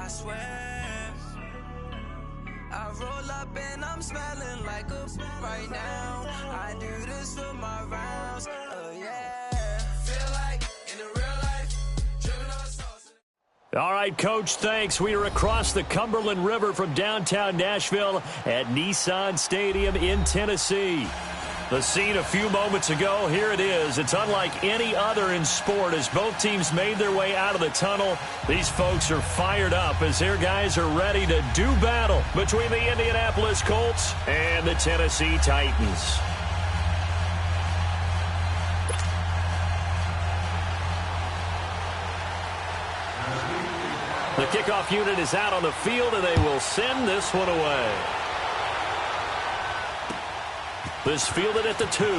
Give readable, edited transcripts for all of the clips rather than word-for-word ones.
I swear. I roll up and I'm smelling like a right now. I do this for my rounds, oh yeah. Feel like in the real life, driven on sauce. All right, Coach, thanks. We are across the Cumberland River from downtown Nashville at Nissan Stadium in Tennessee. The scene a few moments ago, here it is. It's unlike any other in sport as both teams made their way out of the tunnel. These folks are fired up as their guys are ready to do battle between the Indianapolis Colts and the Tennessee Titans. The kickoff unit is out on the field, and they will send this one away. This fielded at the 2. Oh, a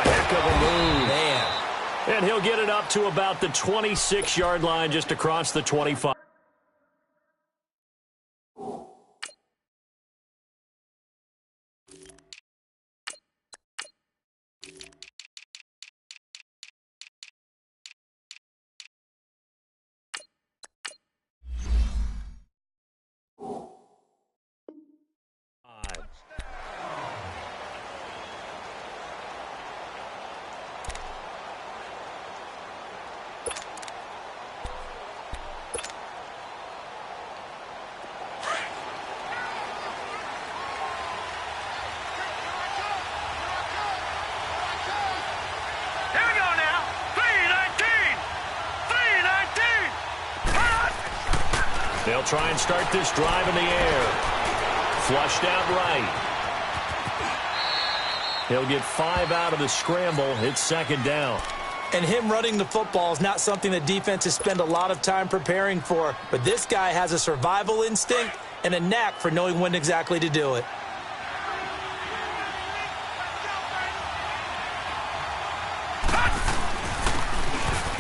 heck of a move. Man. And he'll get it up to about the 26-yard line, just across the 25. They'll try and start this drive in the air. Flushed out right. He'll get 5 out of the scramble. It's second down. And him running the football is not something that defenses spend a lot of time preparing for. But this guy has a survival instinct and a knack for knowing when exactly to do it.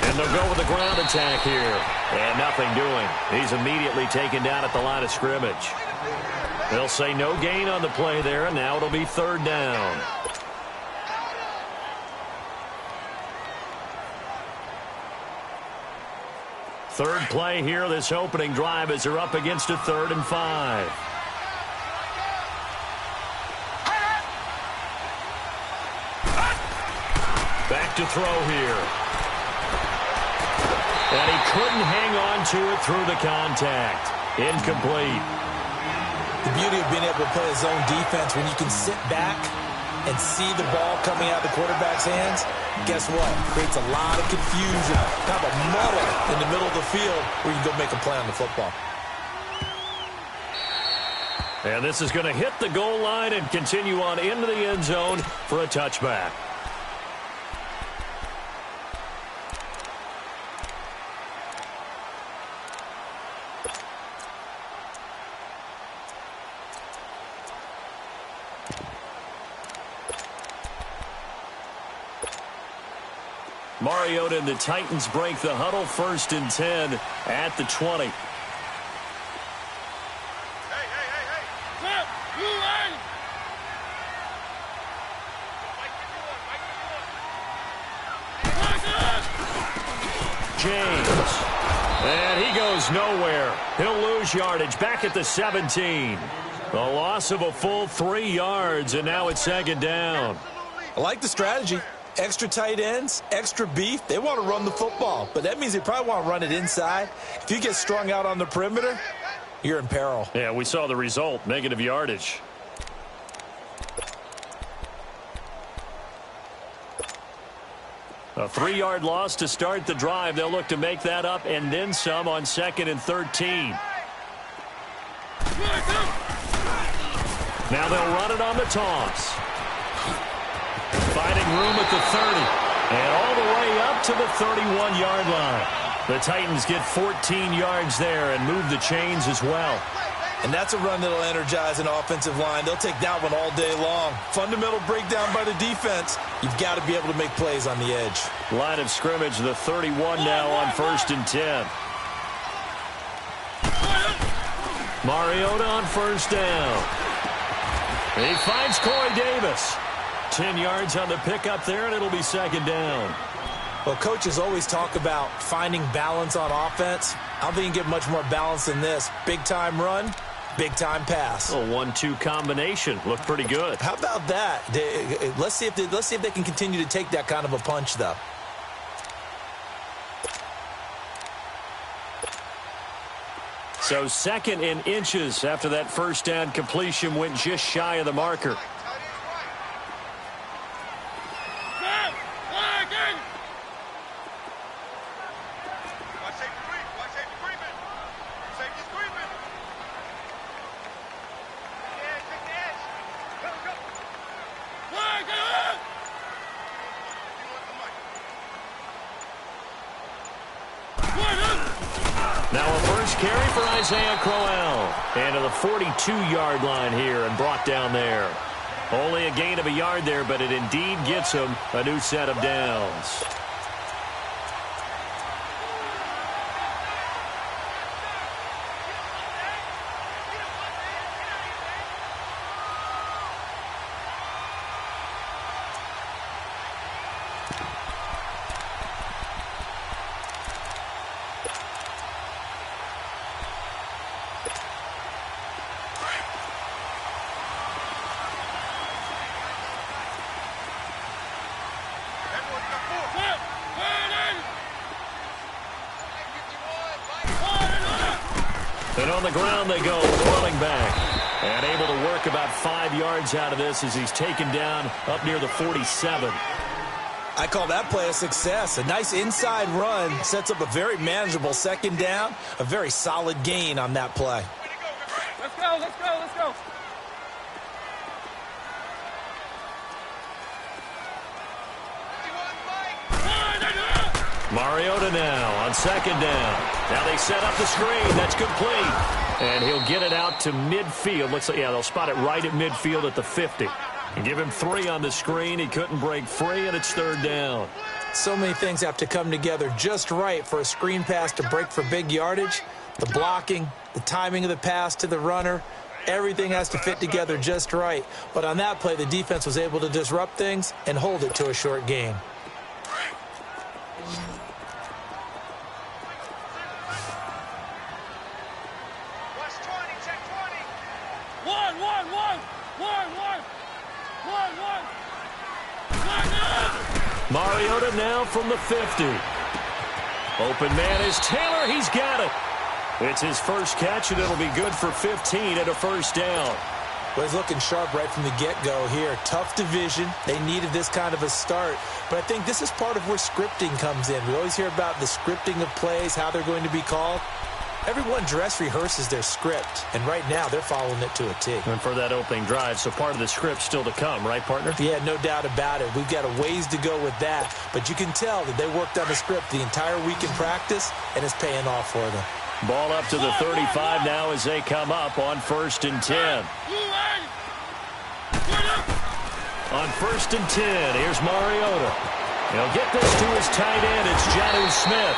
And they'll go with the ground attack here. And nothing doing. He's immediately taken down at the line of scrimmage. They'll say no gain on the play there, and now it'll be third down. Third play here, this opening drive, as they're up against a 3rd and 5. Back to throw here. And he couldn't hang on to it through the contact. Incomplete. The beauty of being able to play a zone defense when you can sit back and see the ball coming out of the quarterback's hands, guess what? Creates a lot of confusion, kind of a muddle in the middle of the field where you can go make a play on the football. And this is going to hit the goal line and continue on into the end zone for a touchback. Mariota and the Titans break the huddle, 1st and 10 at the 20. James. And he goes nowhere. He'll lose yardage back at the 17. A loss of a full 3 yards, and now it's second down. I like the strategy. Extra tight ends, extra beef. They want to run the football, but that means they probably want to run it inside. If you get strung out on the perimeter, you're in peril. Yeah, we saw the result, negative yardage. A 3-yard loss to start the drive. They'll look to make that up and then some on 2nd and 13. Now they'll run it on the toss. Finding room at the 30. And all the way up to the 31-yard line. The Titans get 14 yards there and move the chains as well. And that's a run that'll energize an offensive line. They'll take that one all day long. Fundamental breakdown by the defense. You've got to be able to make plays on the edge. Line of scrimmage, the 31 now on 1st and 10. Mariota on 1st down. He finds Corey Davis. 10 yards on the pickup there, and it'll be second down. Well, coaches always talk about finding balance on offense. I don't think you can get much more balance than this. Big-time run, big-time pass. A 1-2 combination. Looked pretty good. How about that? Let's see if they can continue to take that kind of a punch, though. So 2nd and inches after that first down completion went just shy of the marker. Now a first carry for Isaiah Crowell. And to the 42-yard line here and brought down there. Only a gain of a yard there, but it indeed gets him a new set of downs. And on the ground they go, running back. And able to work about 5 yards out of this as he's taken down up near the 47. I call that play a success. A nice inside run sets up a very manageable 2nd down. A very solid gain on that play. Let's go, let's go, let's go. Mariota now on 2nd down. Now they set up the screen. That's complete. And he'll get it out to midfield. Looks like, yeah, they'll spot it right at midfield at the 50. And give him 3 on the screen. He couldn't break free, and it's 3rd down. So many things have to come together just right for a screen pass to break for big yardage. The blocking, the timing of the pass to the runner, everything has to fit together just right. But on that play, the defense was able to disrupt things and hold it to a short gain. Mariota now from the 50. Open man is Taylor. He's got it. It's his first catch, and it'll be good for 15 and a 1st down. Well, he's looking sharp right from the get-go here. Tough division. They needed this kind of a start. But I think this is part of where scripting comes in. We always hear about the scripting of plays, how they're going to be called. Everyone dress rehearses their script, and right now they're following it to a T. And for that opening drive, so part of the script still to come, right, partner? Yeah, no doubt about it. We've got a ways to go with that, but you can tell that they worked on the script the entire week in practice, and it's paying off for them. Ball up to the 35 now as they come up on 1st and 10. On 1st and 10, here's Mariota. He'll get this to his tight end. It's Jonnu Smith.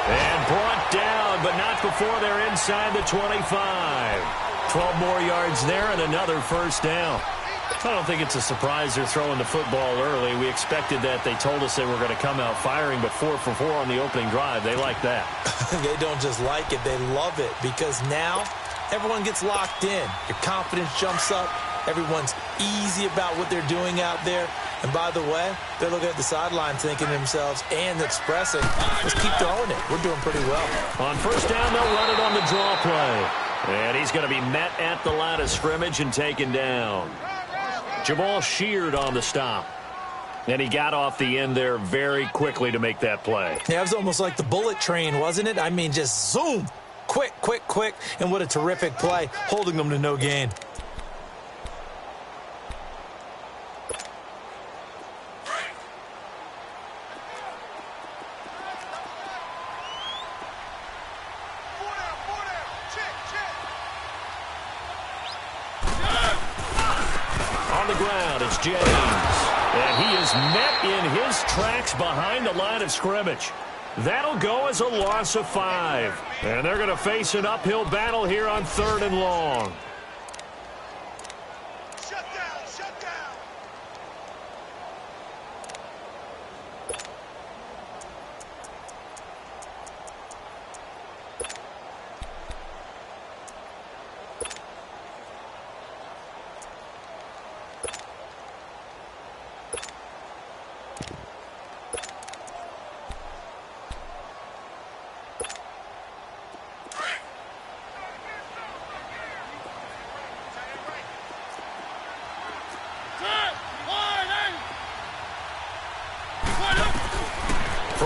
And brought down, but not before they're inside the 25. 12 more yards there and another 1st down. I don't think it's a surprise they're throwing the football early. We expected that. They told us they were going to come out firing, but 4 for 4 on the opening drive. They like that. They don't just like it. They love it because now everyone gets locked in. Your confidence jumps up. Everyone's easy about what they're doing out there. And by the way, they're looking at the sideline thinking to themselves and expressing, let's keep throwing it. We're doing pretty well. On 1st down, they'll run it on the draw play. And he's going to be met at the line of scrimmage and taken down. Jamal Sheard on the stop. And he got off the end there very quickly to make that play. Yeah, it was almost like the bullet train, wasn't it? I mean, just zoom. Quick, quick, quick. And what a terrific play, holding them to no gain. James, and he is met in his tracks behind the line of scrimmage. That'll go as a loss of 5. And they're going to face an uphill battle here on 3rd and long. Shut down, shut down.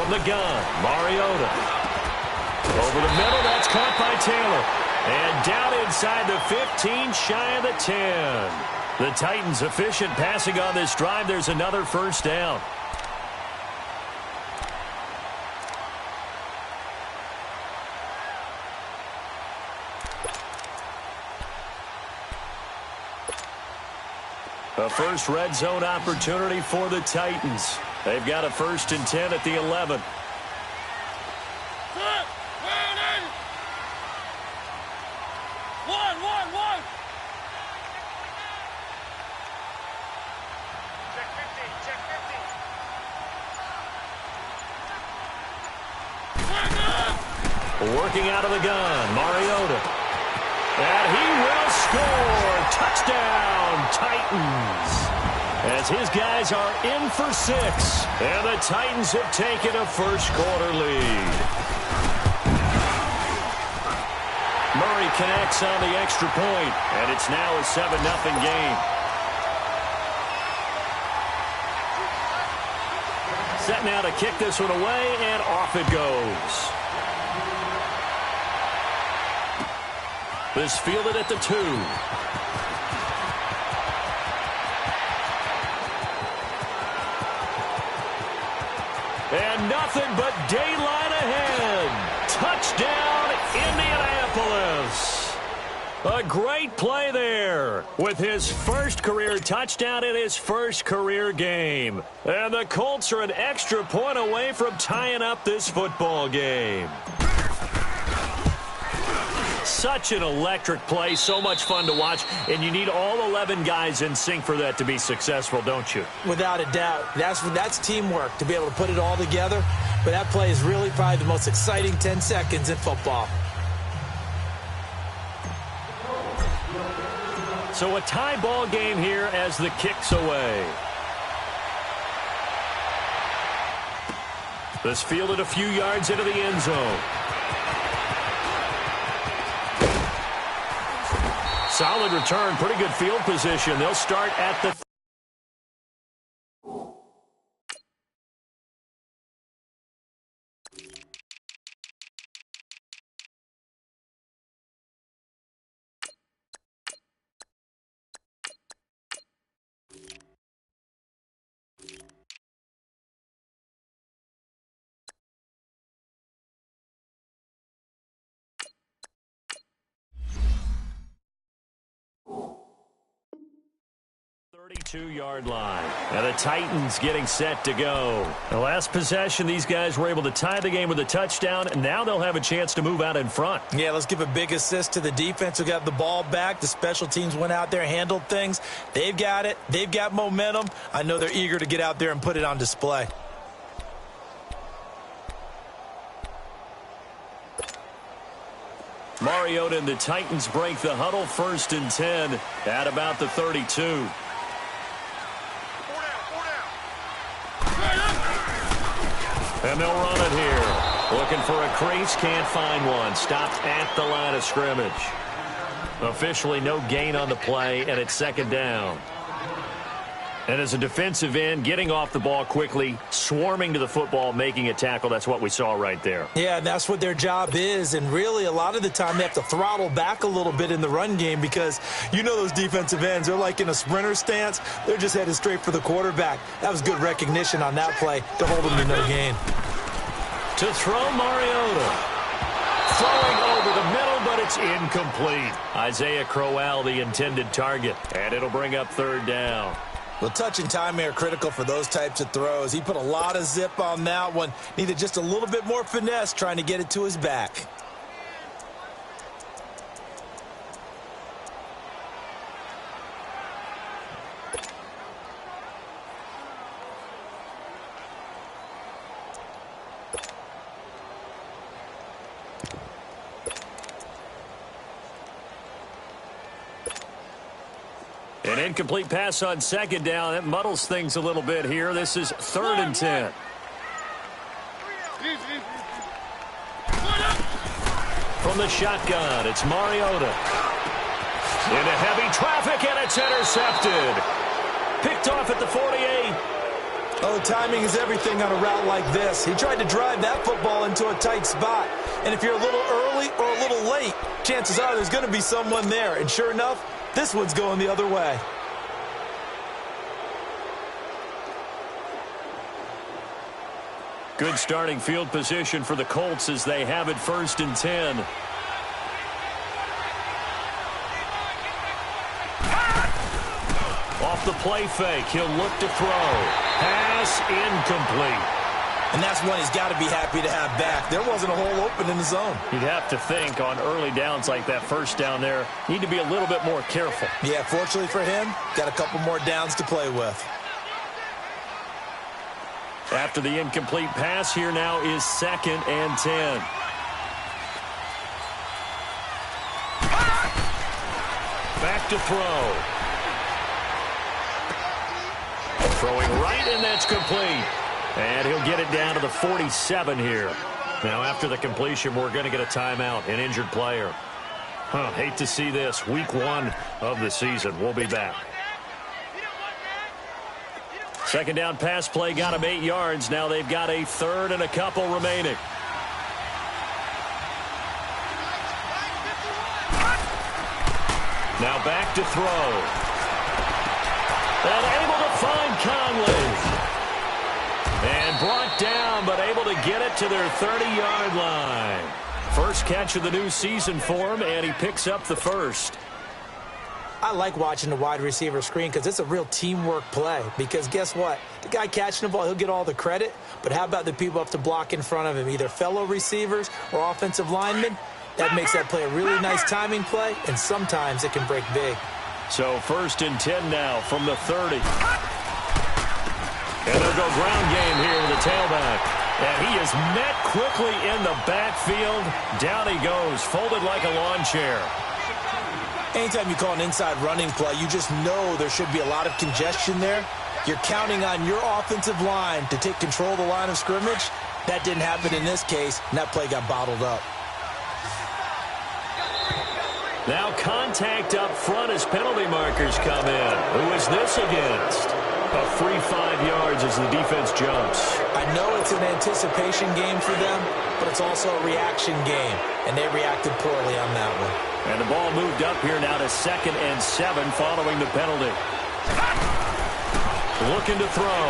From the gun, Mariota. Over the middle, that's caught by Taylor. And down inside the 15, shy of the 10. The Titans efficient passing on this drive. There's another first down. A first red zone opportunity for the Titans. They've got a 1st and 10 at the 11. One. Check 50. Working out of the gun, Mariota. And he will score. Touchdown, Titans. As his guys are in for 6. And the Titans have taken a first-quarter lead. Murray connects on the extra point, and it's now a 7-0 game. Set now to kick this one away, and off it goes. This fielded at the 2. And nothing but daylight ahead. Touchdown, Indianapolis. A great play there with his first career touchdown in his first career game. And the Colts are an extra point away from tying up this football game. Such an electric play, so much fun to watch, and you need all 11 guys in sync for that to be successful, don't you? Without a doubt. That's teamwork, to be able to put it all together. But that play is really probably the most exciting 10 seconds in football. So a tie ball game here as the kick's away. This fielded a few yards into the end zone. Solid return, pretty good field position. They'll start at the 32-yard line. And the Titans getting set to go. The last possession, these guys were able to tie the game with a touchdown, and now they'll have a chance to move out in front. Yeah, let's give a big assist to the defense who got the ball back. The special teams went out there, handled things. They've got it. They've got momentum. I know they're eager to get out there and put it on display. Mariota and the Titans break the huddle, 1st and 10 at about the 32. And they'll run it here. Looking for a crease, can't find one. Stopped at the line of scrimmage. Officially no gain on the play, and it's 2nd down. And as a defensive end, getting off the ball quickly, swarming to the football, making a tackle, that's what we saw right there. Yeah, and that's what their job is. And really, a lot of the time, they have to throttle back a little bit in the run game because you know those defensive ends, they're like in a sprinter stance. They're just headed straight for the quarterback. That was good recognition on that play to hold them to no gain. To throw, Mariota. Throwing over the middle, but it's incomplete. Isaiah Crowell, the intended target. And it'll bring up 3rd down. Well, touch and time are critical for those types of throws. He put a lot of zip on that one. Needed just a little bit more finesse trying to get it to his back. An incomplete pass on 2nd down. That muddles things a little bit here. This is 3rd and 10. From the shotgun, it's Mariota. Into heavy traffic, and it's intercepted. Picked off at the 48. Oh, timing is everything on a route like this. He tried to drive that football into a tight spot. And if you're a little early or a little late, chances are there's going to be someone there. And sure enough, this one's going the other way. Good starting field position for the Colts as they have it 1st and 10. Off the play fake, he'll look to throw. Pass incomplete. And that's one he's got to be happy to have back. There wasn't a hole open in the zone. You'd have to think on early downs like that first down there, need to be a little bit more careful. Yeah, fortunately for him, got a couple more downs to play with. After the incomplete pass, here now is 2nd and 10. Back to throw. Throwing right, and that's complete. And he'll get it down to the 47 here. Now, after the completion, we're going to get a timeout, an injured player. Hate to see this. Week 1 of the season. We'll be back. 2nd down pass play got him 8 yards. Now they've got a 3rd and a couple remaining. Now back to throw. And able to find Conley. And brought down, but able to get it to their 30-yard line. First catch of the new season for him, and he picks up the first. I like watching the wide receiver screen because it's a real teamwork play. Because guess what? The guy catching the ball, he'll get all the credit. But how about the people up to block in front of him, either fellow receivers or offensive linemen? That makes that play a really nice timing play, and sometimes it can break big. So 1st and 10 now from the 30. And they'll go ground game here with the tailback. And he is met quickly in the backfield. Down he goes, folded like a lawn chair. Anytime you call an inside running play, you just know there should be a lot of congestion there. You're counting on your offensive line to take control of the line of scrimmage. That didn't happen in this case, and that play got bottled up. Now contact up front as penalty markers come in. Who is this against? A free 5 yards as the defense jumps. I know it's an anticipation game for them, but it's also a reaction game, and they reacted poorly on that one. And the ball moved up here now to 2nd and 7 following the penalty. Looking to throw.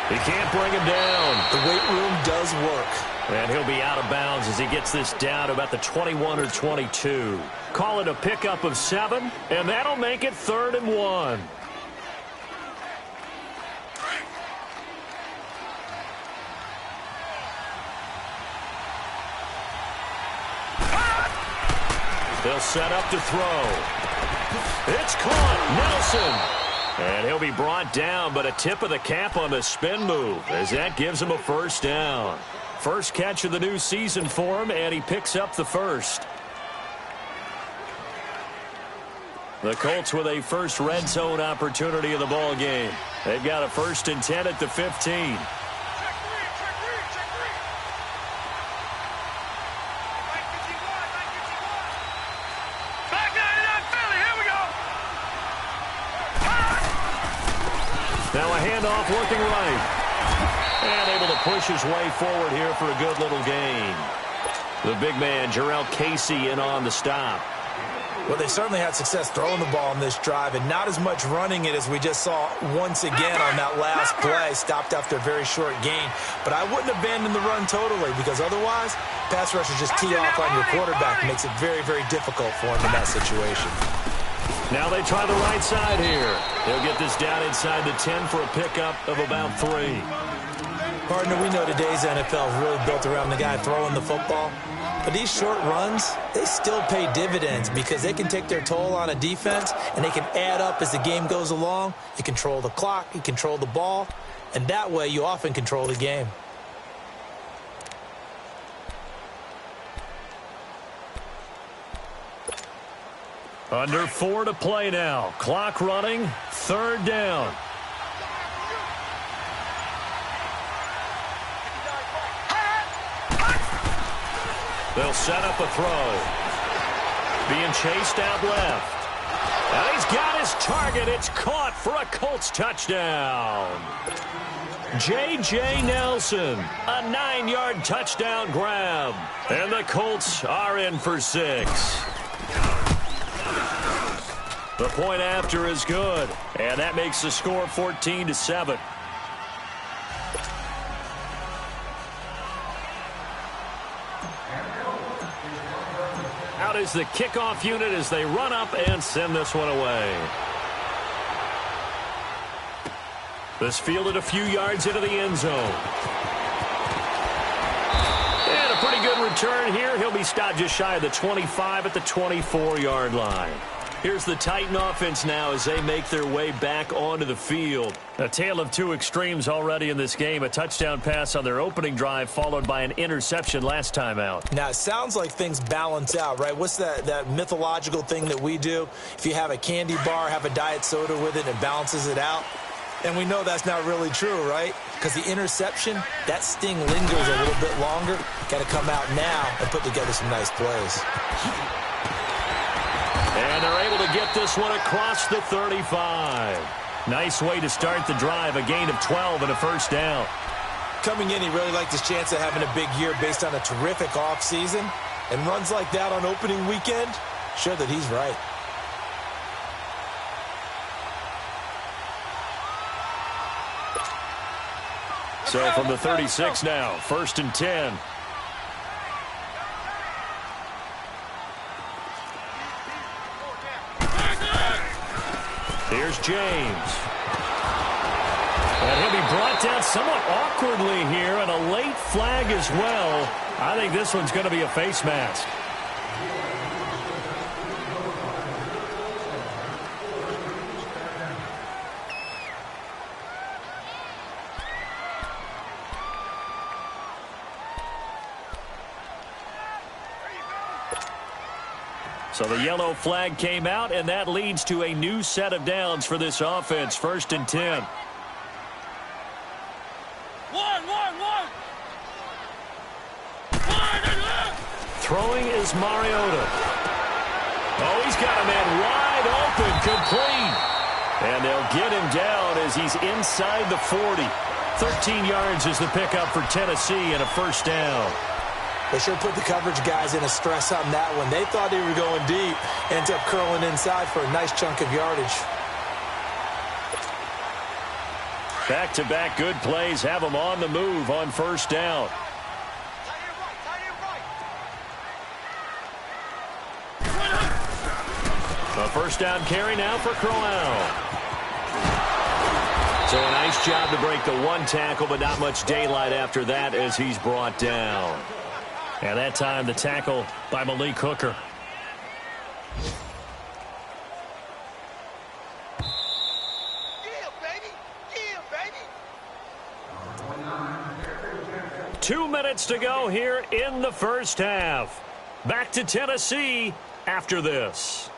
He can't bring him down. The weight room does work. And he'll be out of bounds as he gets this down to about the 21 or 22. Call it a pickup of 7, and that'll make it 3rd and 1. They'll set up to throw. It's caught. Nelson. And he'll be brought down, but a tip of the cap on the spin move as that gives him a 1st down. First catch of the new season for him, and he picks up the first. The Colts with a first red zone opportunity of the ball game. They've got a 1st and 10 at the 15. Now a handoff looking right. And able to push his way forward here for a good little gain. The big man, Jarrell Casey, in on the stop. Well, they certainly had success throwing the ball in this drive, and not as much running it as we just saw once again on that last play. Stopped after a very short gain. But I wouldn't abandon the run totally, because otherwise, pass rushers just tee off on your quarterback. It makes it very, very difficult for him in that situation. Now they try the right side here. They'll get this down inside the 10 for a pickup of about 3. Partner, we know today's NFL is really built around the guy throwing the football. But these short runs, they still pay dividends because they can take their toll on a defense, and they can add up as the game goes along. You control the clock, you control the ball, and that way you often control the game. Under 4 to play now. Clock running. 3rd down. They'll set up a throw. Being chased out left. And he's got his target. It's caught for a Colts touchdown. J.J. Nelson, a 9-yard touchdown grab. And the Colts are in for 6. The point after is good. And that makes the score 14-7. Out is the kickoff unit as they run up and send this one away. This fielded a few yards into the end zone. And a pretty good return here. He'll be stopped just shy of the 25 at the 24-yard line. Here's the Titan offense now as they make their way back onto the field. A tale of two extremes already in this game. A touchdown pass on their opening drive followed by an interception last time out. Now, it sounds like things balance out, right? What's that mythological thing that we do? If you have a candy bar, have a diet soda with it, and it balances it out. And we know that's not really true, right? Because the interception, that sting lingers a little bit longer. Got to come out now and put together some nice plays. And they're able to get this one across the 35. Nice way to start the drive, a gain of 12 and a first down. Coming in, he really liked his chance of having a big year based on a terrific offseason. And runs like that on opening weekend show that he's right. So from the 36 now, 1st and 10. Here's James. And he'll be brought down somewhat awkwardly here, and a late flag as well. I think this one's going to be a face mask. So the yellow flag came out, and that leads to a new set of downs for this offense. 1st and 10. Throwing is Mariota. Oh, he's got a man wide open, complete. And they'll get him down as he's inside the 40. 13 yards is the pickup for Tennessee and a first down. They sure put the coverage guys in a stress on that one. They thought they were going deep. Ends up curling inside for a nice chunk of yardage. Back-to-back good plays have them on the move on first down. A first down carry now for Crowell. So a nice job to break the one tackle, but not much daylight after that as he's brought down. And that time, the tackle by Malik Hooker. Yeah, baby. Yeah, baby. 2 minutes to go here in the first half. Back to Tennessee after this.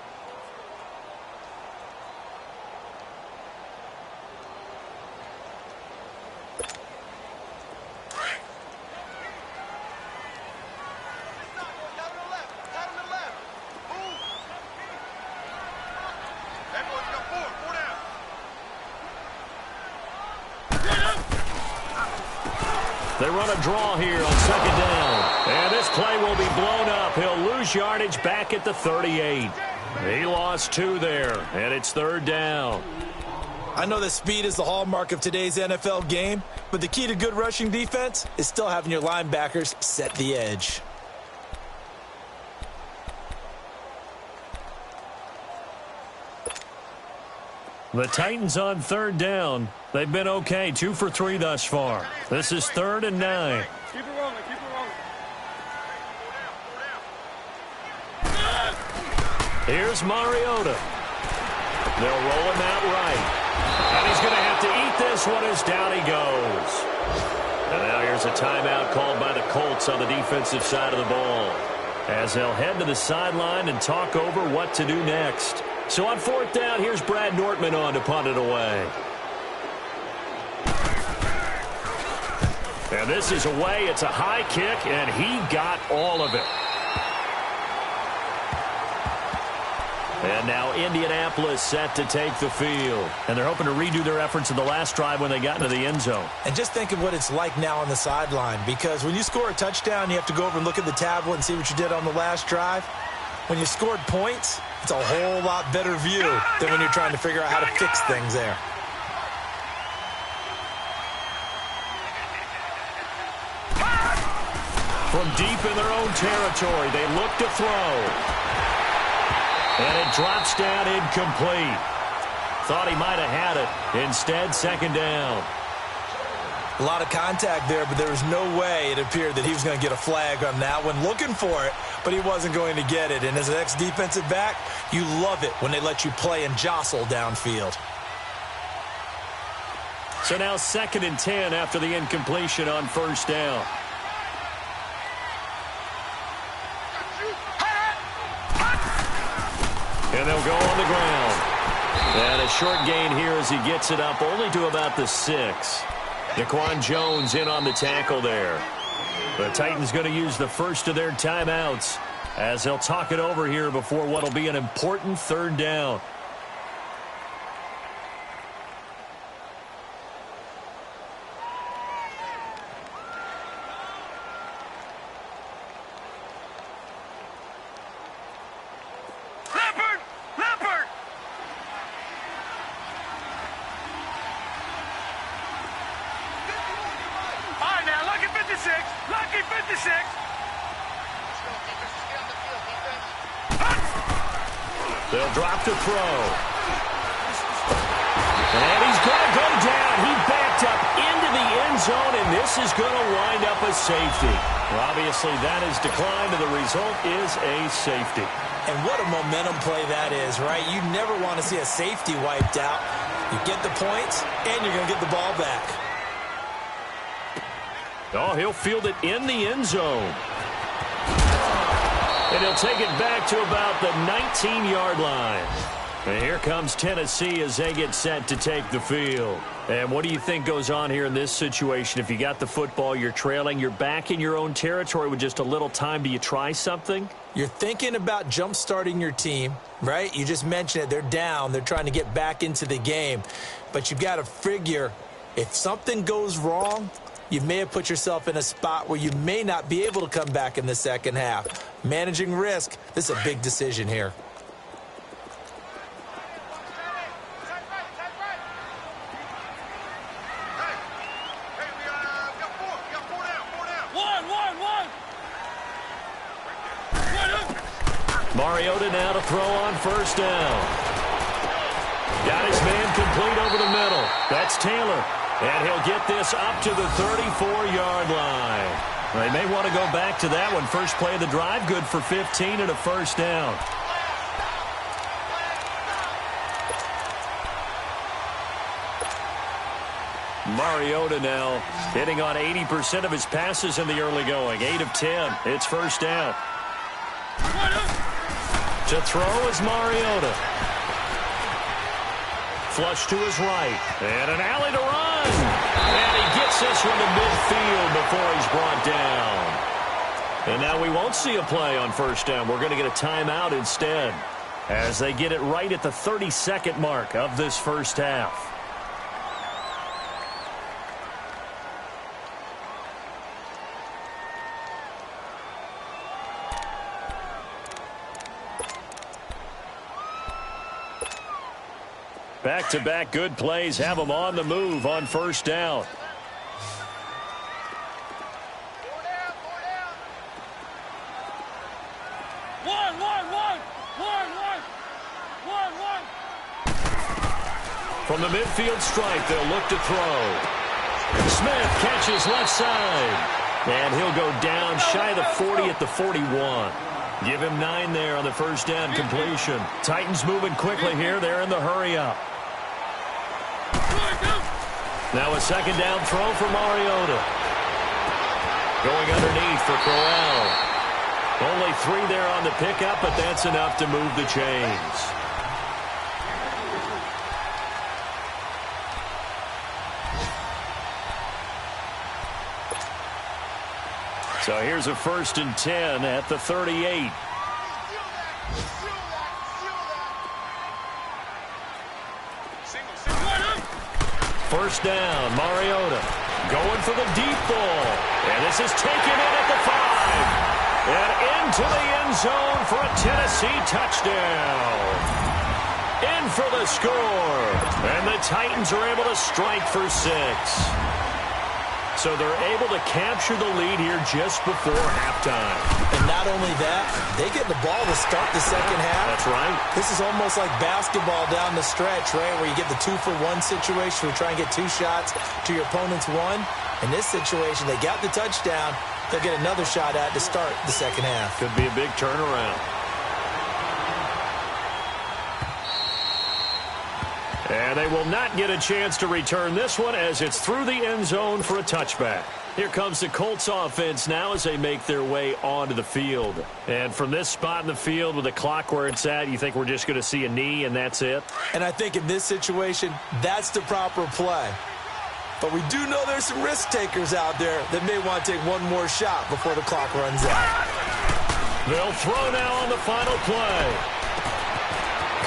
They run a draw here on 2nd down. And this play will be blown up. He'll lose yardage back at the 38. He lost 2 there, and it's 3rd down. I know that speed is the hallmark of today's NFL game, but the key to good rushing defense is still having your linebackers set the edge. The Titans on 3rd down. They've been okay, 2 for 3 thus far. This is 3rd and 9. Keep it rolling, keep it rolling. Here's Mariota. They'll roll him out right. And he's going to have to eat this one as down he goes. And now here's a timeout called by the Colts on the defensive side of the ball, as they'll head to the sideline and talk over what to do next. So on 4th down, here's Brad Nortman on to punt it away. And this is away. It's a high kick, and he got all of it. And now Indianapolis set to take the field. And they're hoping to redo their efforts in the last drive when they got into the end zone. And just think of what it's like now on the sideline, because when you score a touchdown, you have to go over and look at the tablet and see what you did on the last drive. When you scored points, it's a whole lot better view than when you're trying to figure out how to fix things there. From deep in their own territory, they look to throw. And it drops down incomplete. Thought he might have had it. Instead, second down. A lot of contact there, but there was no way it appeared that he was going to get a flag on that one. Looking for it, but he wasn't going to get it. And as an ex-defensive back, you love it when they let you play and jostle downfield. So now 2nd and 10 after the incompletion on first down. And they'll go on the ground. And a short gain here as he gets it up only to about the 6. Daquan Jones in on the tackle there. The Titans going to use the first of their timeouts as they'll talk it over here before what will be an important third down. They'll drop to throw. And he's going to go down. He backed up into the end zone, and this is going to wind up a safety. Well, obviously, that is declined, and the result is a safety. And what a momentum play that is, right? You never want to see a safety wiped out. You get the points, and you're going to get the ball back. Oh, he'll field it in the end zone. And he'll take it back to about the 19-yard line. And here comes Tennessee as they get set to take the field. And what do you think goes on here in this situation? If you got the football, you're trailing, you're back in your own territory with just a little time. Do you try something? You're thinking about jump-starting your team, right? You just mentioned it. They're down. They're trying to get back into the game. But you've got to figure if something goes wrong, you may have put yourself in a spot where you may not be able to come back in the second half. Managing risk, this is a big decision here. Mariota now to throw on first down. Got his man complete over the middle. That's Taylor. And he'll get this up to the 34-yard line. They may want to go back to that one. First play of the drive, good for 15 and a first down. Mariota now hitting on 80% of his passes in the early going. 8 of 10. It's first down. To throw is Mariota. Flush to his right. And an alley to run. And he gets this one to midfield before he's brought down. And now we won't see a play on first down. We're going to get a timeout instead as they get it right at the 30-second mark of this first half. Back-to-back good plays have them on the move on first down. From the midfield stripe, they'll look to throw. Smith catches left side. And he'll go down shy of the 40 at the 41. Give him 9 there on the first down completion. Titans moving quickly here. They're in the hurry-up. Now a second down throw for Mariota. Going underneath for Crowell. Only 3 there on the pickup, but that's enough to move the chains. So here's a 1st and 10 at the 38. first down. Mariota going for the deep ball. And this is taken in at the 5. And into the end zone for a Tennessee touchdown. In for the score. And the Titans are able to strike for 6. So they're able to capture the lead here just before halftime. And not only that, they get the ball to start the second half. That's right. This is almost like basketball down the stretch, right, where you get the 2-for-1 situation. We try and get 2 shots to your opponent's 1. In this situation, they got the touchdown. They'll get another shot at to start the second half. Could be a big turnaround. And they will not get a chance to return this one as it's through the end zone for a touchback. Here comes the Colts offense now as they make their way onto the field. And from this spot in the field with the clock where it's at, you think we're just going to see a knee and that's it? And I think in this situation, that's the proper play. But we do know there's some risk takers out there that may want to take one more shot before the clock runs out. They'll throw now on the final play.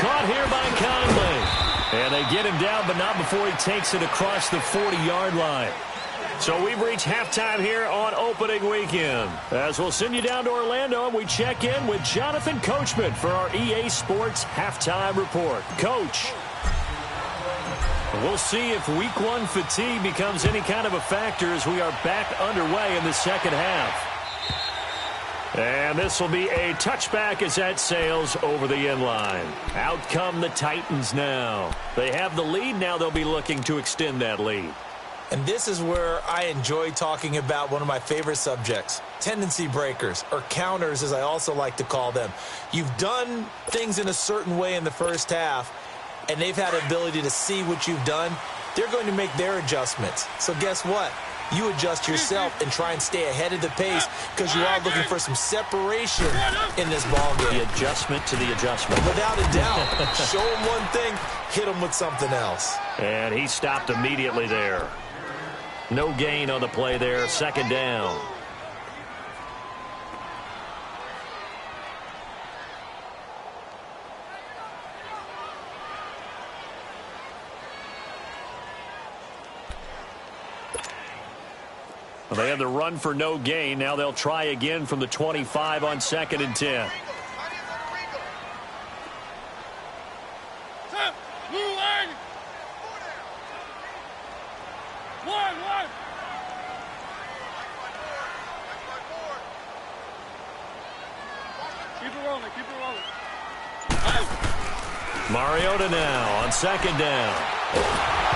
Caught here by Conley. And they get him down, but not before he takes it across the 40-yard line. So we've reached halftime here on opening weekend. As we'll send you down to Orlando, and we check in with Jonathan Coachman for our EA Sports Halftime Report. Coach, we'll see if Week 1 fatigue becomes any kind of a factor as we are back underway in the second half. And this will be a touchback as that sails over the end line. Out come the Titans now. They have the lead. Now they'll be looking to extend that lead. And this is where I enjoy talking about one of my favorite subjects, tendency breakers, or counters as I also like to call them. You've done things in a certain way in the first half, and they've had the ability to see what you've done. They're going to make their adjustments. So guess what? You adjust yourself and try and stay ahead of the pace because you are looking for some separation in this ball game. The adjustment to the adjustment. Without a doubt. Show them one thing, hit them with something else. And he stopped immediately there. No gain on the play there. Second down. Well, they had the run for no gain. Now they'll try again from the 25 on 2nd and 10. Keep it rolling, keep it rolling. Mariota now on 2nd down.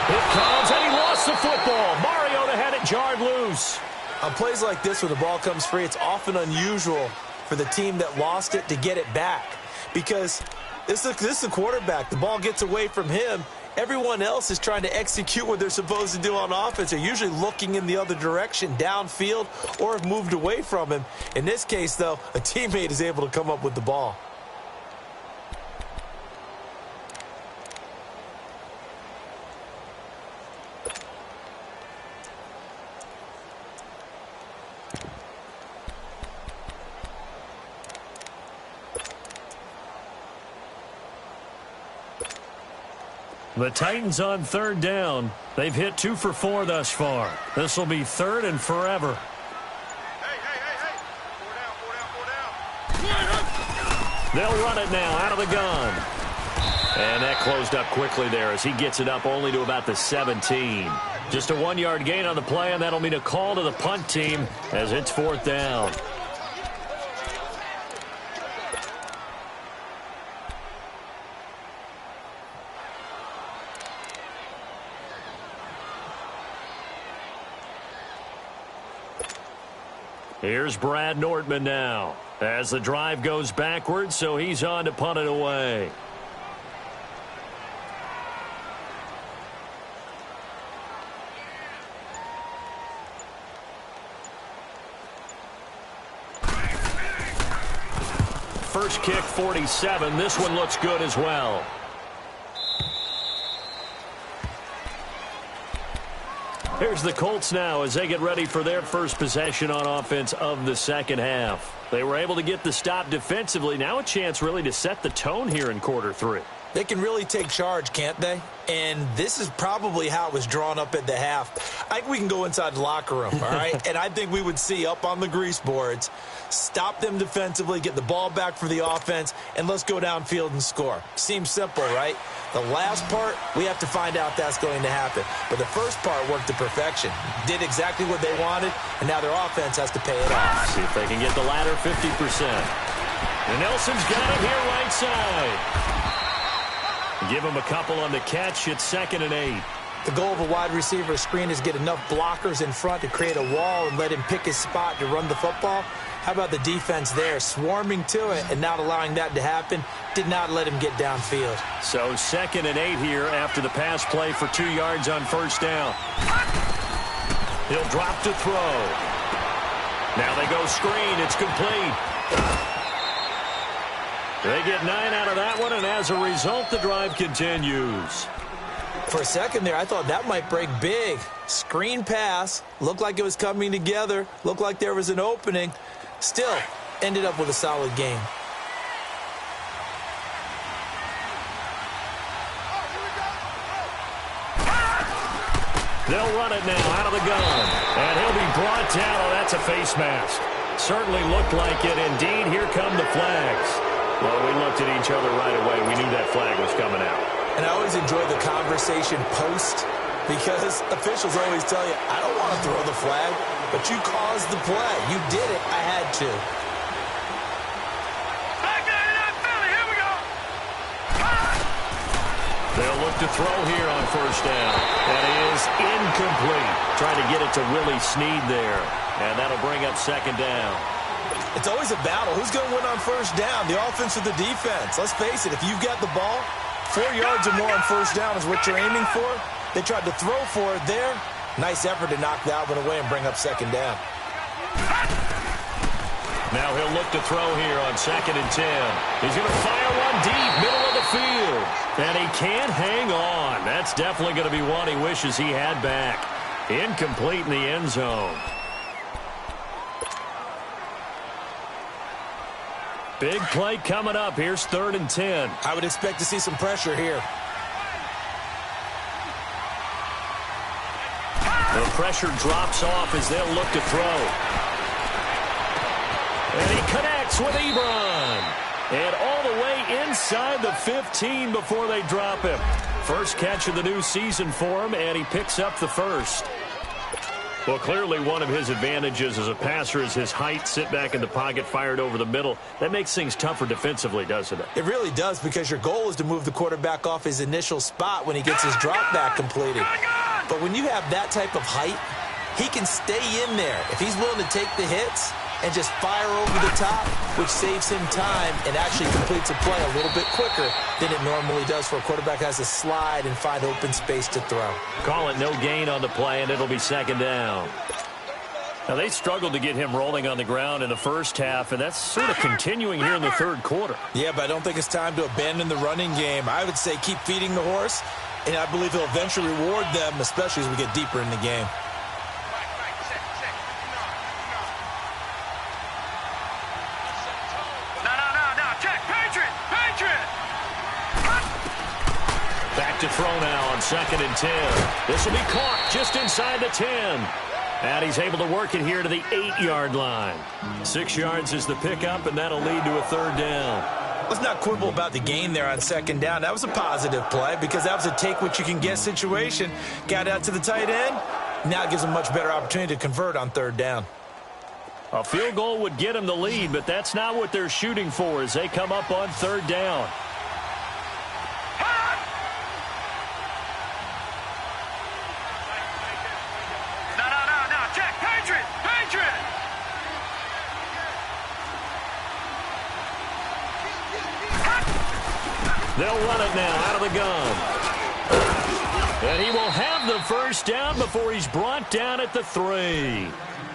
It comes, and he lost the football. Mariota had it jarred loose. On plays like this where the ball comes free, it's often unusual for the team that lost it to get it back because this is the quarterback. The ball gets away from him. Everyone else is trying to execute what they're supposed to do on offense. They're usually looking in the other direction, downfield, or have moved away from him. In this case, though, a teammate is able to come up with the ball. The Titans on 3rd down. They've hit 2 for 4 thus far. This will be 3rd and forever. Hey. 4 down. They'll run it now out of the gun. And that closed up quickly there as he gets it up only to about the 17. Just a 1-yard gain on the play, and that'll mean a call to the punt team as it's 4th down. Here's Brad Nortman now as the drive goes backwards, so he's on to punt it away. First kick, 47. This one looks good as well. Here's the Colts now as they get ready for their first possession on offense of the second half. They were able to get the stop defensively. Now a chance really to set the tone here in quarter 3. They can really take charge, can't they? And this is probably how it was drawn up at the half. I think we can go inside the locker room, all right? And I think we would see up on the grease boards, stop them defensively, get the ball back for the offense, and let's go downfield and score. Seems simple, right? The last part, we have to find out that's going to happen. But the first part worked to perfection. Did exactly what they wanted, and now their offense has to pay it off. See if they can get the latter 50%. And Nelson's got it here right side. Give him a couple on the catch. It's 2nd and 8. The goal of a wide receiver screen is get enough blockers in front to create a wall and let him pick his spot to run the football. How about the defense there, swarming to it and not allowing that to happen? Did not let him get downfield. So 2nd and 8 here after the pass play for 2 yards on first down. He'll drop to throw. Now they go screen. It's complete. They get 9 out of that one, and as a result, the drive continues. For a second there, I thought that might break big. Screen pass. Looked like it was coming together. Looked like there was an opening. Still, ended up with a solid game. They'll run it now out of the gun. And he'll be brought down. Oh, that's a face mask. Certainly looked like it. Indeed, here come the flags. Well, we looked at each other right away. We knew that flag was coming out. And I always enjoy the conversation post because officials always tell you, I don't want to throw the flag, but you caused the play. You did it. I had to. Here we go. They'll look to throw here on first down. That is incomplete. Trying to get it to Willie Snead there. And that'll bring up 2nd down. It's always a battle. Who's going to win on first down, the offense or the defense? Let's face it, if you've got the ball, 4 yards or more on first down is what you're aiming for. They tried to throw for it there. Nice effort to knock that one away and bring up 2nd down. Now he'll look to throw here on 2nd and 10. He's going to fire one deep, middle of the field. And he can't hang on. That's definitely going to be one he wishes he had back. Incomplete in the end zone. Big play coming up. Here's 3rd and 10. I would expect to see some pressure here. The pressure drops off as they'll look to throw. And he connects with Ebron. And all the way inside the 15 before they drop him. First catch of the new season for him, and he picks up the first. Well, clearly one of his advantages as a passer is his height, sit back in the pocket, fired over the middle. That makes things tougher defensively, doesn't it? It really does, because your goal is to move the quarterback off his initial spot when he gets his drop back completed. But when you have that type of height, he can stay in there. If he's willing to take the hits and just fire over the top, which saves him time and actually completes a play a little bit quicker than it normally does for a quarterback has to slide and find open space to throw. Call it no gain on the play, and it'll be 2nd down. Now, they struggled to get him rolling on the ground in the first half, and that's sort of continuing here in the 3rd quarter. Yeah, but I don't think it's time to abandon the running game. I would say keep feeding the horse, and I believe he'll eventually reward them, especially as we get deeper in the game. Back to throw now on 2nd and 10. This will be caught just inside the 10. And he's able to work it here to the 8-yard line. 6 yards is the pickup, and that'll lead to a 3rd down. Let's not quibble about the gain there on 2nd down. That was a positive play because that was a take-what-you-can-get situation. Got out to the tight end. Now it gives him a much better opportunity to convert on 3rd down. A field goal would get him the lead, but that's not what they're shooting for as they come up on 3rd down. They'll run it now out of the gun. And he will have the first down before he's brought down at the 3.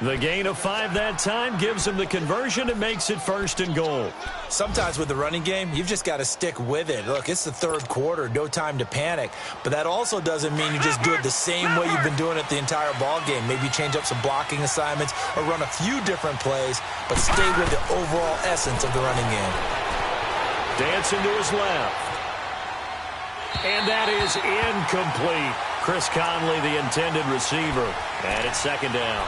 The gain of 5 that time gives him the conversion and makes it 1st and goal. Sometimes with the running game, you've just got to stick with it. Look, it's the 3rd quarter, no time to panic. But that also doesn't mean you just do it the same way you've been doing it the entire ball game. Maybe change up some blocking assignments or run a few different plays, but stay with the overall essence of the running game. Dancing to his left. And that is incomplete. Chris Conley, the intended receiver. And it's second down.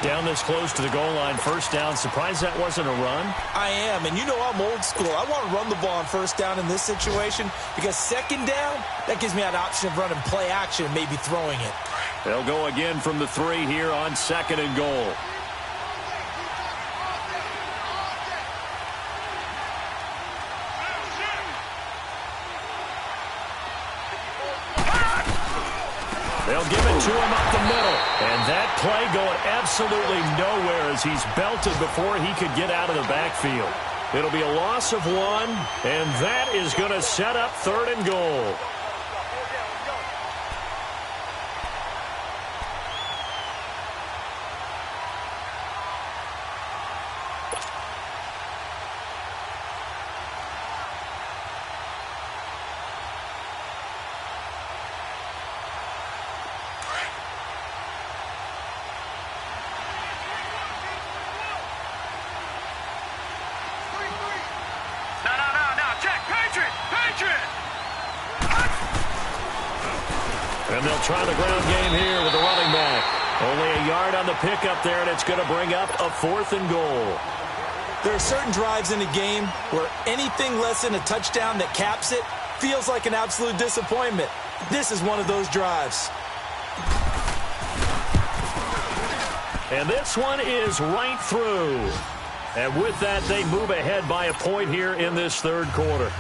Down this close to the goal line, first down. Surprised that wasn't a run? I am, and you know I'm old school. I want to run the ball on first down in this situation because second down, that gives me an option of running play action and maybe throwing it. They'll go again from the 3 here on second and goal. They'll give it to him up the middle. And that play going absolutely nowhere as he's belted before he could get out of the backfield. It'll be a loss of 1, and that is going to set up third and goal. And they'll try the ground game here with the running back. Only a yard on the pickup there, and it's going to bring up a 4th and goal. There are certain drives in a game where anything less than a touchdown that caps it feels like an absolute disappointment. This is one of those drives. And this one is right through. And with that, they move ahead by a point here in this third quarter.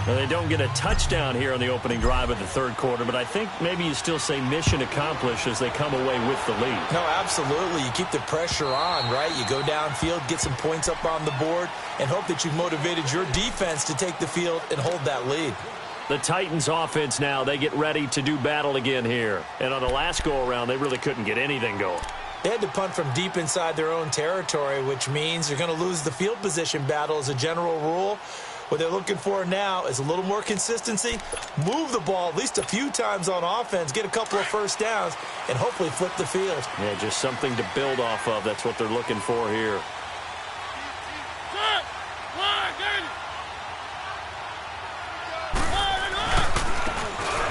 Now, they don't get a touchdown here on the opening drive of the third quarter, but I think maybe you still say mission accomplished as they come away with the lead. No, absolutely. You keep the pressure on, right? You go downfield, get some points up on the board, and hope that you've motivated your defense to take the field and hold that lead. The Titans offense now, they get ready to do battle again here. And on the last go-around, they really couldn't get anything going. They had to punt from deep inside their own territory, which means you're going to lose the field position battle as a general rule. What they're looking for now is a little more consistency, move the ball at least a few times on offense, get a couple of first downs, and hopefully flip the field. Yeah, just something to build off of. That's what they're looking for here.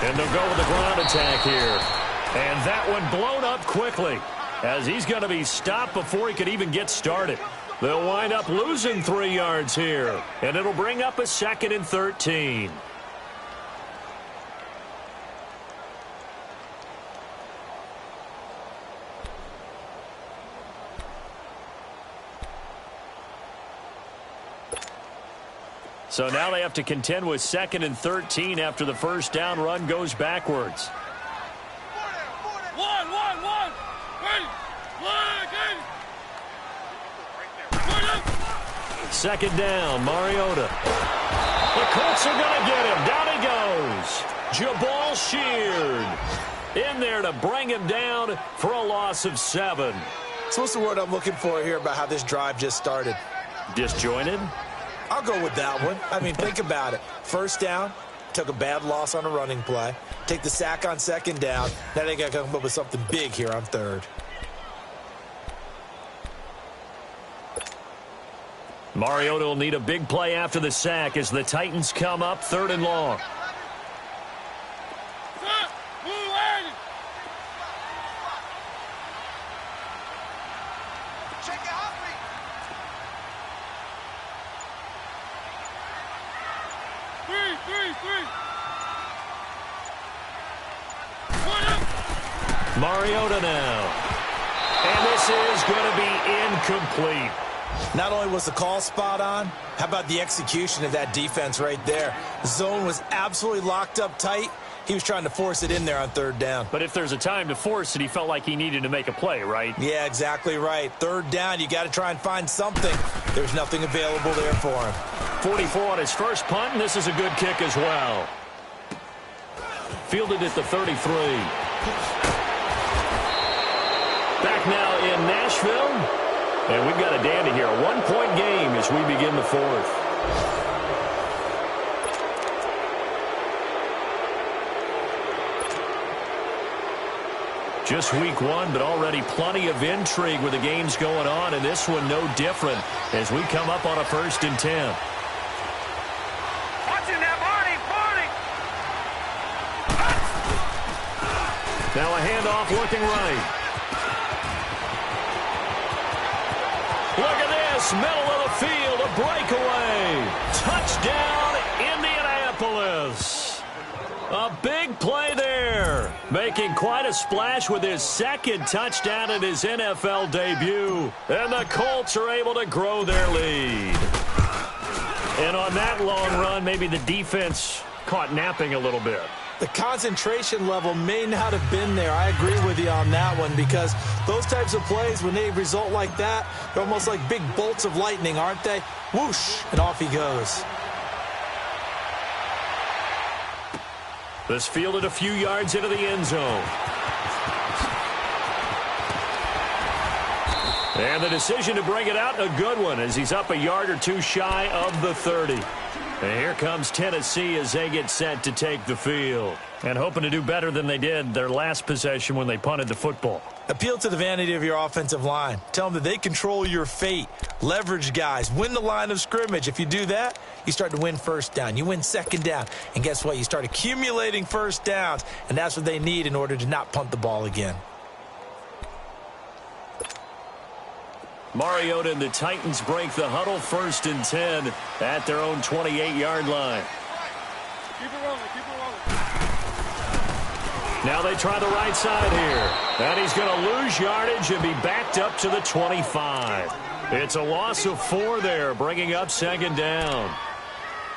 And they'll go with the ground attack here. And that one blown up quickly as he's going to be stopped before he could even get started. They'll wind up losing 3 yards here, and it'll bring up a 2nd and 13. So now they have to contend with 2nd and 13 after the first down run goes backwards. Second down, Mariota. The Colts are going to get him. Down he goes. Jabal Sheard in there to bring him down for a loss of 7. So what's the word I'm looking for here about how this drive just started? Disjointed? I'll go with that one. I mean, think about it. First down, took a bad loss on a running play. Take the sack on second down. Now they got to come up with something big here on third. Mariota will need a big play after the sack as the Titans come up 3rd and long. Mariota now. And this is going to be incomplete. Not only was the call spot on, how about the execution of that defense right there? The zone was absolutely locked up tight. He was trying to force it in there on 3rd down. But if there's a time to force it, he felt like he needed to make a play, right? Yeah, exactly right. 3rd down, you got to try and find something. There's nothing available there for him. 44 on his first punt, and this is a good kick as well. Fielded at the 33. Back now in Nashville. And we've got a dandy here. A 1-point game as we begin the 4th. Just week 1, but already plenty of intrigue with the games going on, and this one no different as we come up on a 1st and 10. Watching that, Barney! Now a handoff looking right. Look at this, middle of the field, a breakaway. Touchdown, Indianapolis. A big play there, making quite a splash with his second touchdown in his NFL debut. And the Colts are able to grow their lead. And on that long run, maybe the defense caught napping a little bit. The concentration level may not have been there. I agree with you on that one, because those types of plays, when they result like that, they're almost like big bolts of lightning, aren't they? Whoosh, and off he goes. This fielded a few yards into the end zone. And the decision to bring it out, a good one, as he's up a yard or two shy of the 30. And here comes Tennessee as they get set to take the field. And hoping to do better than they did their last possession when they punted the football. Appeal to the vanity of your offensive line. Tell them that they control your fate. Leverage guys. Win the line of scrimmage. If you do that, you start to win first down. You win second down. And guess what? You start accumulating first downs. And that's what they need in order to not punt the ball again. Mariota and the Titans break the huddle, 1st and 10 at their own 28-yard line. Keep it rolling, keep it rolling. Now they try the right side here. And he's going to lose yardage and be backed up to the 25. It's a loss of 4 there, bringing up 2nd down.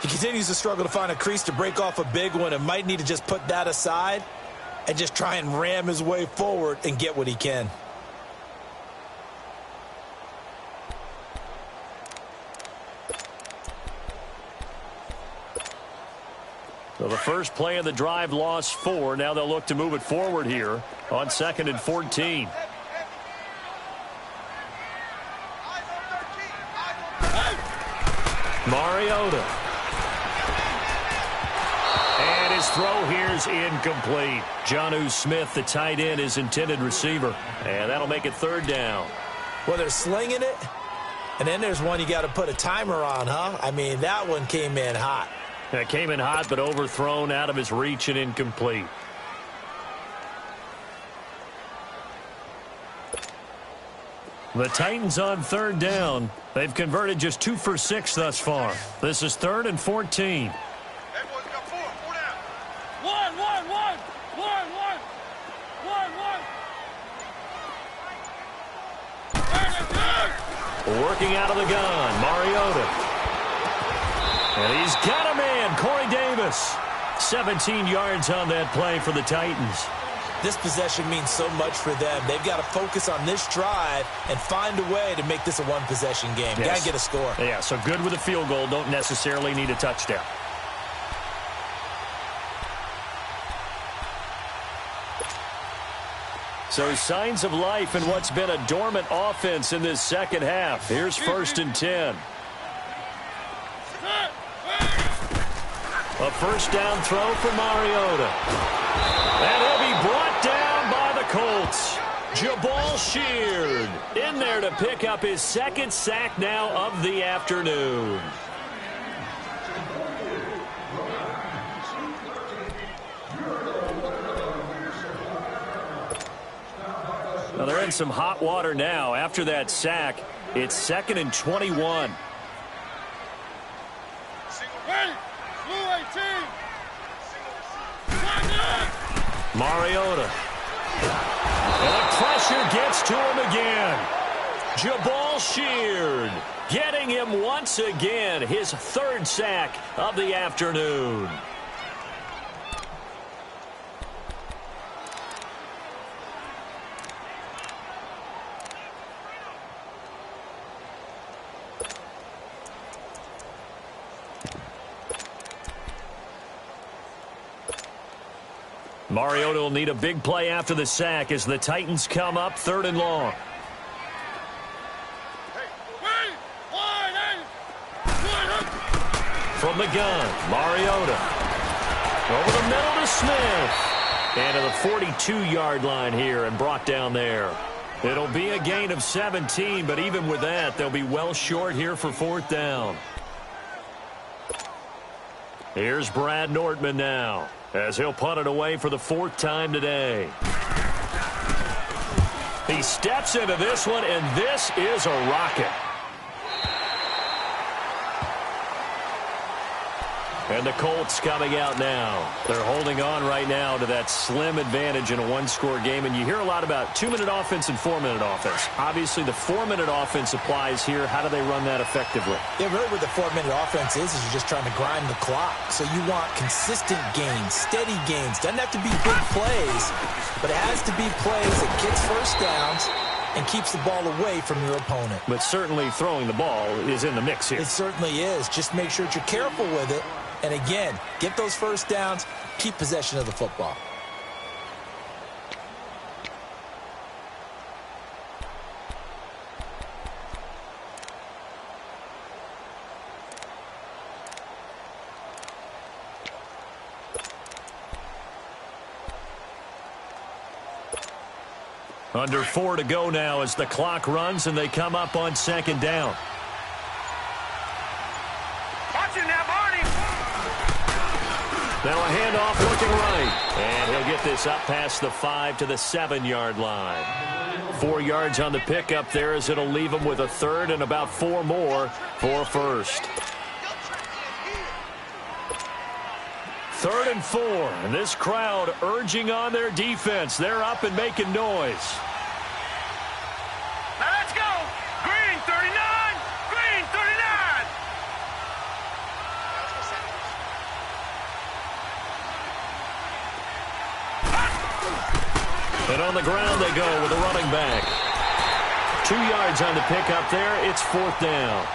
He continues to struggle to find a crease to break off a big one, and might need to just put that aside and just try and ram his way forward and get what he can. So the first play of the drive lost 4. Now they'll look to move it forward here on 2nd and 14. Mariota. And his throw here's incomplete. Jonnu Smith, the tight end, his intended receiver. And that'll make it 3rd down. Well, they're slinging it, and then there's one you got to put a timer on, huh? I mean, that one came in hot. That came in hot, but overthrown, out of his reach, and incomplete. The Titans on 3rd down. They've converted just 2 for 6 thus far. This is 3rd and 14. Hey, boys, we got 4 down. One. Working out of the gun, Mariota. And he's got a man, Corey Davis. 17 yards on that play for the Titans. This possession means so much for them. They've got to focus on this drive and find a way to make this a one-possession game. Yes. Got to get a score. Yeah, so good with a field goal. Don't necessarily need a touchdown. So signs of life in what's been a dormant offense in this second half. Here's 1st and 10. A first down throw for Mariota. And he'll be brought down by the Colts. Jabal Sheard in there to pick up his 2nd sack now of the afternoon. Well, they're in some hot water now. After that sack, it's 2nd and 21. Mariota. And the pressure gets to him again. Jabal Sheard getting him once again, his 3rd sack of the afternoon. Mariota will need a big play after the sack as the Titans come up 3rd and long. From the gun, Mariota. Over the middle to Smith. And to the 42-yard line here and brought down there. It'll be a gain of 17, but even with that, they'll be well short here for 4th down. Here's Brad Nortman now, as he'll punt it away for the 4th time today. He steps into this one, and this is a rocket. And the Colts coming out now. They're holding on right now to that slim advantage in a one-score game. And you hear a lot about 2-minute offense and 4-minute offense. Obviously, the 4-minute offense applies here. How do they run that effectively? Yeah, really what the 4-minute offense is you're just trying to grind the clock. So you want consistent gains, steady gains. Doesn't have to be big plays, but it has to be plays that gets first downs and keeps the ball away from your opponent. But certainly throwing the ball is in the mix here. It certainly is. Just make sure that you're careful with it. And again, get those first downs, keep possession of the football. Under 4 to go now as the clock runs and they come up on second down. Now a handoff looking right. And he'll get this up past the 5 to the 7-yard line. 4 yards on the pickup there as it'll leave him with a third and about 4 more for first. 3rd and 4. And this crowd urging on their defense. They're up and making noise. Now let's go. Green 39. Green 39. And on the ground they go with a running back. 2 yards on the pickup there. It's 4th down.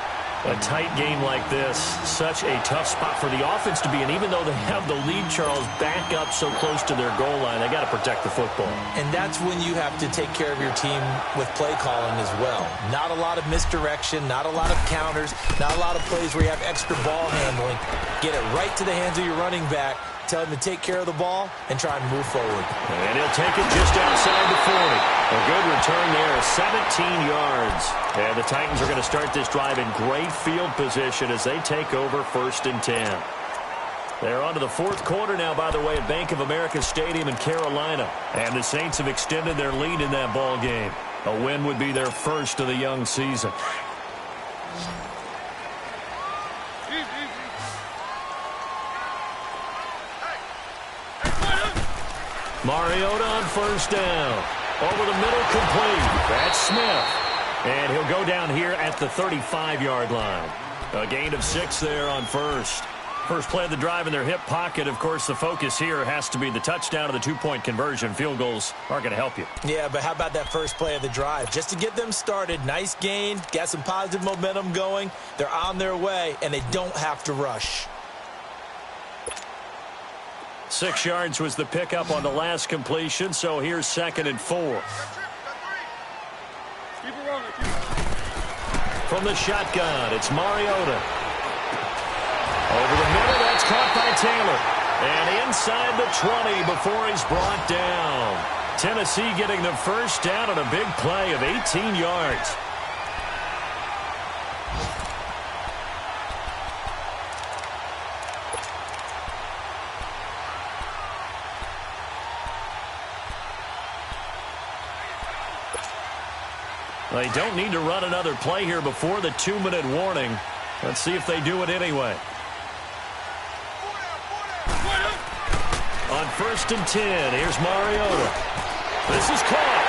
A tight game like this, such a tough spot for the offense to be in. Even though they have the lead, Charles, back up so close to their goal line, they got to protect the football. And that's when you have to take care of your team with play calling as well. Not a lot of misdirection, not a lot of counters, not a lot of plays where you have extra ball handling. Get it right to the hands of your running back. Tell him to take care of the ball and try and move forward. And he'll take it just outside the 40. A good return there, 17 yards. And the Titans are going to start this drive in great field position as they take over 1st and 10. They're on to the 4th quarter now, by the way, at Bank of America Stadium in Carolina. And the Saints have extended their lead in that ball game. A win would be their first of the young season. Mariota on 1st down. Over the middle, complete. That's Smith. And he'll go down here at the 35-yard line. A gain of 6 there on 1st. First play of the drive in their hip pocket. Of course, the focus here has to be the touchdown of the 2-point conversion. Field goals aren't going to help you. Yeah, but how about that first play of the drive? Just to get them started, nice gain, got some positive momentum going. They're on their way, and they don't have to rush. 6 yards was the pickup on the last completion, so here's 2nd and 4. Keep it rolling. From the shotgun, it's Mariota. Over the middle, that's caught by Taylor. And inside the 20 before he's brought down. Tennessee getting the first down on a big play of 18 yards. They don't need to run another play here before the 2-minute warning. Let's see if they do it anyway. On 1st and 10, here's Mariota. This is caught.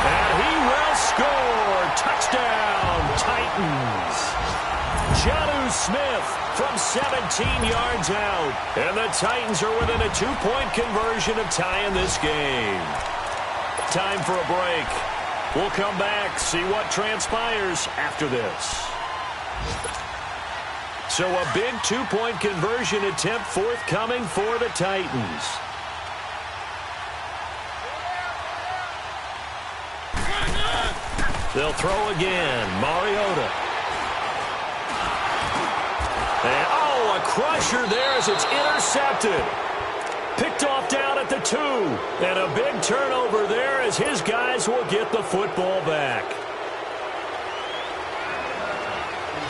And he will score. Touchdown, Titans. Jonnu Smith from 17 yards out. And the Titans are within a 2-point conversion of tying this game. Time for a break. We'll come back, see what transpires after this. So a big 2-point conversion attempt forthcoming for the Titans. They'll throw again. Mariota. And, a crusher there as it's intercepted. Picked off down at the 2. And a big turnover there as his guys will get the football back.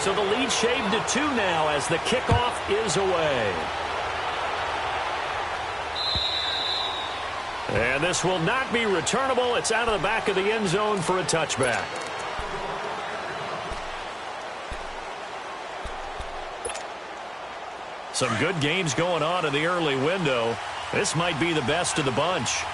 So the lead shaved to 2 now as the kickoff is away. And this will not be returnable. It's out of the back of the end zone for a touchback. Some good games going on in the early window. This might be the best of the bunch.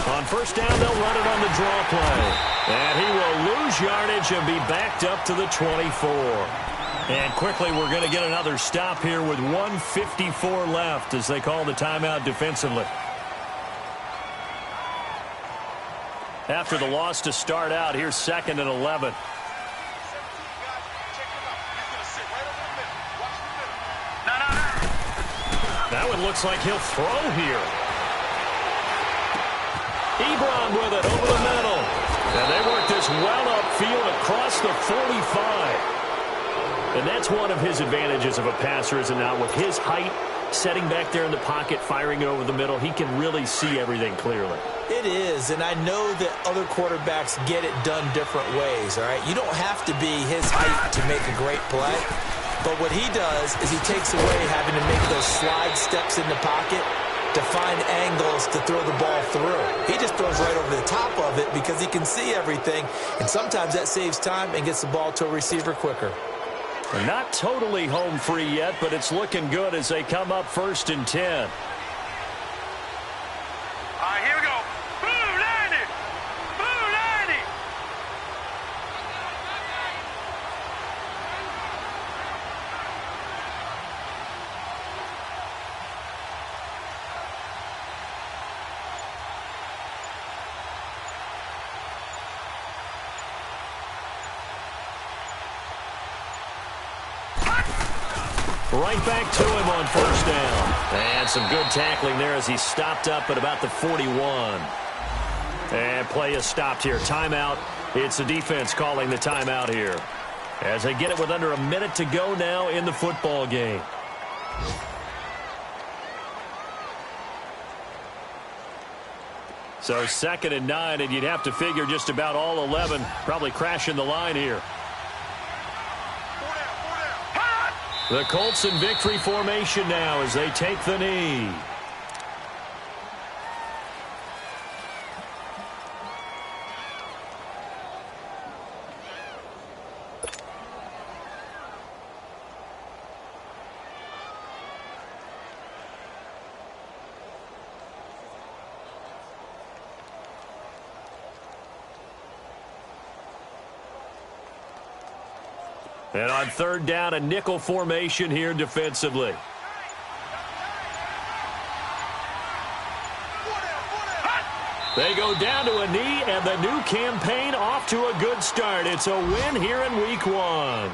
On first down, they'll run it on the draw play. And he will lose yardage and be backed up to the 24. And quickly, we're going to get another stop here with 1:54 left as they call the timeout defensively. After the loss to start out, here's 2nd and 11. That one looks like he'll throw here. Ebron with it over the middle. And they work this well upfield across the 45. And that's one of his advantages of a passer, is it not? With his height, setting back there in the pocket, firing it over the middle, he can really see everything clearly. It is, and I know that other quarterbacks get it done different ways, all right? You don't have to be his height to make a great play. But what he does is he takes away having to make those slide steps in the pocket to find angles to throw the ball through. He just throws right over the top of it because he can see everything, and sometimes that saves time and gets the ball to a receiver quicker. They're not totally home free yet, but it's looking good as they come up 1st and 10. All right, here we go. Boom, 90. Boom, 90. Right back to him on first down. And some good tackling there as he stopped up at about the 41. And play is stopped here. Timeout. It's the defense calling the timeout here, as they get it with under a minute to go now in the football game. So 2nd and 9, and you'd have to figure just about all 11 probably crashing the line here. The Colts in victory formation now as they take the knee. And on 3rd down, a nickel formation here defensively. They go down to a knee, and the new campaign off to a good start. It's a win here in Week 1.